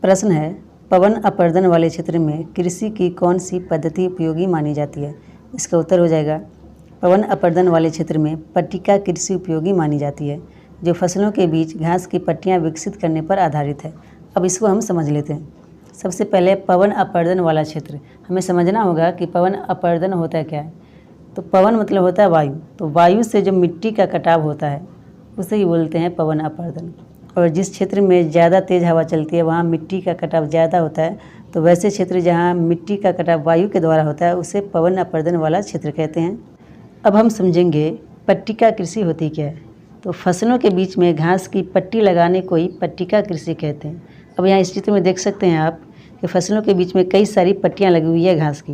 प्रश्न है, पवन अपर्दन वाले क्षेत्र में कृषि की कौन सी पद्धति उपयोगी मानी जाती है? इसका उत्तर हो जाएगा, पवन अपर्दन वाले क्षेत्र में पट्टिका कृषि उपयोगी मानी जाती है, जो फसलों के बीच घास की पट्टियां विकसित करने पर आधारित है। अब इसको हम समझ लेते हैं। सबसे पहले पवन अपर्दन वाला क्षेत्र, हमें समझना होगा कि पवन अपर्दन होता है क्या है। तो पवन मतलब होता है वायु, तो वायु से जो मिट्टी का कटाव होता है उसे ही बोलते हैं पवन अपर्दन। और जिस क्षेत्र में ज़्यादा तेज़ हवा चलती है वहाँ मिट्टी का कटाव ज़्यादा होता है, तो वैसे क्षेत्र जहाँ मिट्टी का कटाव वायु के द्वारा होता है उसे पवन अपर्दन वाला क्षेत्र कहते हैं। अब हम समझेंगे पट्टिका कृषि होती क्या है। तो फसलों के बीच में घास की पट्टी लगाने को ही पट्टिका कृषि कहते हैं। अब यहाँ इस चित्र में देख सकते हैं आप कि फसलों के बीच में कई सारी पट्टियाँ लगी हुई है घास की,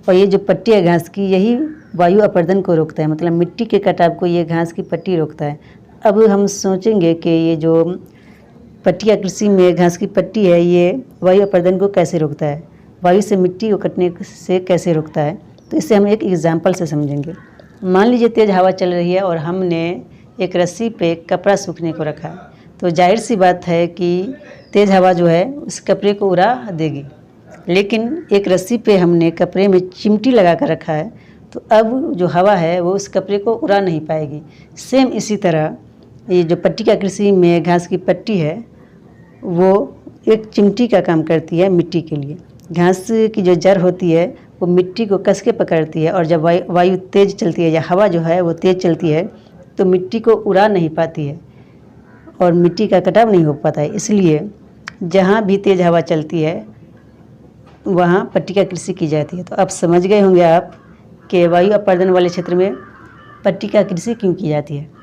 और ये जो पट्टी है घास की यही वायु अपर्दन को रोकता है, मतलब मिट्टी के कटाव को ये घास की पट्टी रोकता है। अब हम सोचेंगे कि ये जो पट्टिका कृषि में घास की पट्टी है ये वायु अपर्दन को कैसे रोकता है, वायु से मिट्टी को कटने से कैसे रोकता है। तो इससे हम एक एग्जाम्पल से समझेंगे। मान लीजिए तेज़ हवा चल रही है और हमने एक रस्सी पे कपड़ा सूखने को रखा है, तो जाहिर सी बात है कि तेज़ हवा जो है उस कपड़े को उड़ा देगी। लेकिन एक रस्सी पे हमने कपड़े में चिमटी लगा कर रखा है, तो अब जो हवा है वो उस कपड़े को उड़ा नहीं पाएगी। सेम इसी तरह ये जो पट्टिका कृषि में घास की पट्टी है वो एक चिमटी का काम करती है मिट्टी के लिए। घास की जो जड़ होती है वो मिट्टी को कस के पकड़ती है, और जब वायु तेज़ चलती है या हवा जो है वो तेज़ चलती है तो मिट्टी को उड़ा नहीं पाती है और मिट्टी का कटाव नहीं हो पाता है। इसलिए जहाँ भी तेज़ हवा चलती है वहाँ पट्टिका कृषि की जाती है। तो अब समझ गए होंगे आप कि वायु अपर्दन वाले क्षेत्र में पट्टिका कृषि क्यों की जाती है।